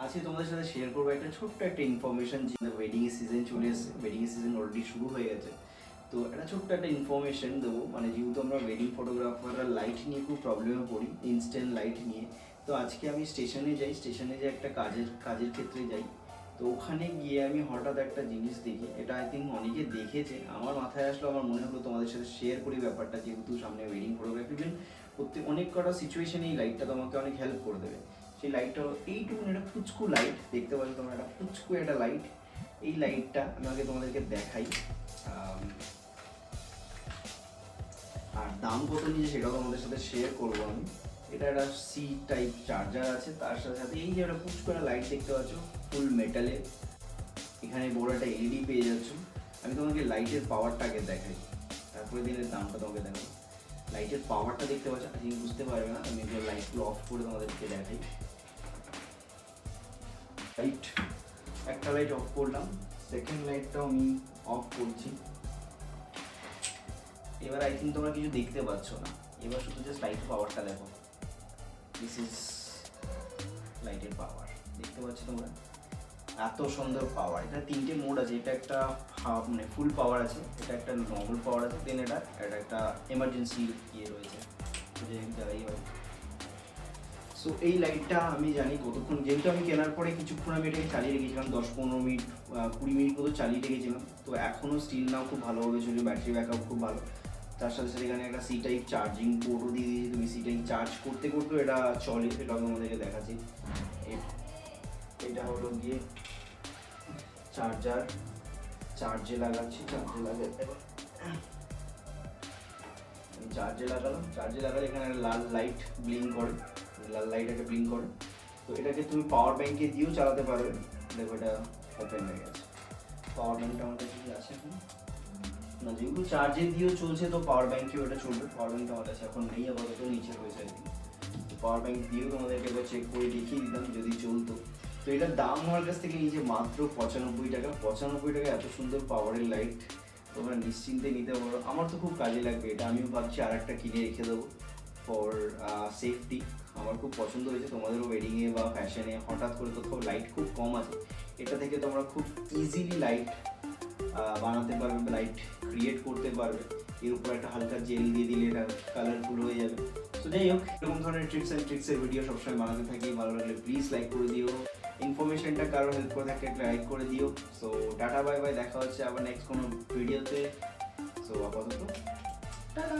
আজকে তোমাদের সাথে শেয়ার করবো একটা ছোট্ট একটা ইনফরমেশন, যে ওয়েডিং সিজন চলে এসেছে, ওয়েডিং সিজন অলরেডি শুরু হয়ে গেছে। তো একটা ছোট্ট একটা ইনফরমেশন দেবো, মানে যেহেতু আমরা ওয়েডিং ফটোগ্রাফাররা লাইট নিয়ে খুব প্রবলেমে পড়ি, ইনস্ট্যান্ট লাইট নিয়ে। তো আজকে আমি স্টেশনে যাই, স্টেশনে যে একটা কাজের ক্ষেত্রে যাই। তো ওখানে গিয়ে আমি হঠাৎ একটা জিনিস দেখি, এটা আই থিঙ্ক অনেকে দেখেছে, আমার মাথায় আসলো, আমার মনে হলো তোমাদের সাথে শেয়ার করি ব্যাপারটা, যেহেতু সামনে ওয়েডিং ফটোগ্রাফি, অনেক কটা সিচুয়েশনে এই লাইটটা তোমাকে অনেক হেল্প করে দেবে। সেই লাইটটা হলো এইটুকু একটা ফুচকু লাইট, দেখতে পাচ্ছ তোমরা, একটা ফুচকু একটা লাইট। এই লাইটটা আমি আগে তোমাদেরকে দেখাই, আর দাম কত নিয়েছে সেটাও তোমাদের সাথে শেয়ার করবো আমি। এটা একটা সি টাইপ চার্জার আছে, তার সাথে সাথে এই যে একটা ফুচকু একটা লাইট দেখতে পাচ্ছ, ফুল মেটালে, এখানে বড় একটা এলইডি পেয়ে যাচ্ছ। আমি তোমাকে লাইটের পাওয়ারটাকে দেখাই, তারপরে দিনের দামটা তোমাকে দেখাবো। লাইটের পাওয়ারটা দেখতে পাচ্ছ, আজকে বুঝতে পারবে না, আমি এগুলো লাইটগুলো অফ করে তোমাদেরকে দেখাই। লাইট, একটা লাইট অফ করলাম, সেকেন্ড লাইটটাও আমি অফ করছি। এবার আই থিঙ্ক তোমরা কিছু দেখতে পাচ্ছ না, এবার শুধু জাস্ট লাইট পাওয়ারটা দেখো। দিস ইজ লাইটের পাওয়ার, দেখতে পাচ্ছ তোমরা, এত সুন্দর পাওয়ার। এটা তিনটে মোড আছে, এটা একটা হাফ মানে ফুল পাওয়ার আছে, এটা একটা নর্মাল পাওয়ার আছে, দেন এটা একটা এমার্জেন্সি ইয়ে রয়েছে, যে যাই হয়। সো এই লাইটটা আমি জানি কতক্ষণ, যেহেতু আমি কেনার পরে কিছুক্ষণ আমি এটাকে চালিয়ে রেখেছিলাম, 10-15 মিনিট 20 মিনিট মতো চালিয়ে রেখেছিলাম। তো এখনও স্টিল নাও খুব ভালোভাবে চলছে, ব্যাটারি ব্যাকআপ খুব ভালো। তার সাথে সাথে এখানে একটা সি টাইপ চার্জিং পোর্টও দিয়ে দিয়েছি, তুমি সি টাইপ চার্জ করতে করতেও এটা চলে, সেটাও আমি আমাদেরকে দেখাচ্ছি। এটা হলো গিয়ে চার্জে লাগাচ্ছি, চার্জে লাগালে এখানে একটা লাল লাইট ব্লিঙ্ক করে, লাল লাইট একটা ব্লিঙ্ক করে। তো এটাকে তুমি পাওয়ার ব্যাংকে দিয়েও চালাতে পারবে। দেখো এটা ওপেন হয়ে গেছে, পাওয়ার ব্যাংকটা আমার কাছে আছে এখন না, যেহেতু চার্জে দিয়েও চলছে, তো পাওয়ার ব্যাংকেও এটা চলবে। পাওয়ার ব্যাংকটা আমার কাছে এখন নেই, আপাতত নিচে রয়েছে আর কি। তো পাওয়ার ব্যাংক দিয়েও তোমাদেরকে একবার চেক করে দেখিয়ে দিতাম যদি চলতো। তো এটার দাম আমার কাছ থেকে নিয়েছে মাত্র 95 টাকা। 95 টাকা এত সুন্দর পাওয়ারের লাইট তোমরা নিশ্চিন্তে নিতে পারো। আমার তো খুব কাজে লাগবে এটা, আমিও ভাবছি আর একটা কিনে রেখে দেবো ফর সেফটি। আমার খুব পছন্দ হয়েছে, তোমাদেরও ওয়েডিংয়ে বা ফ্যাশনে হঠাৎ করে তো লাইট খুব কম আছে, এটা থেকে তোমরা খুব ইজিলি লাইট বানাতে পারবে, লাইট ক্রিয়েট করতে পারবে। এর উপর একটা হালকা জেল দিয়ে দিলে এটা কালারফুল হয়ে যাবে। তো যাই হোক, এরকম ধরনের টিপস অ্যান্ড ট্রিক্সের ভিডিও সবসময় বানাতে থাকি। ভালো লাগলে প্লিজ লাইক করে দিও, ইনফরমেশনটা কারো হেল্প করে থাকলে লাইক করে দিও। সো টাটা বাই বাই, দেখা হচ্ছে আবার নেক্সট কোনো ভিডিওতে। সো আপাতত টাটা।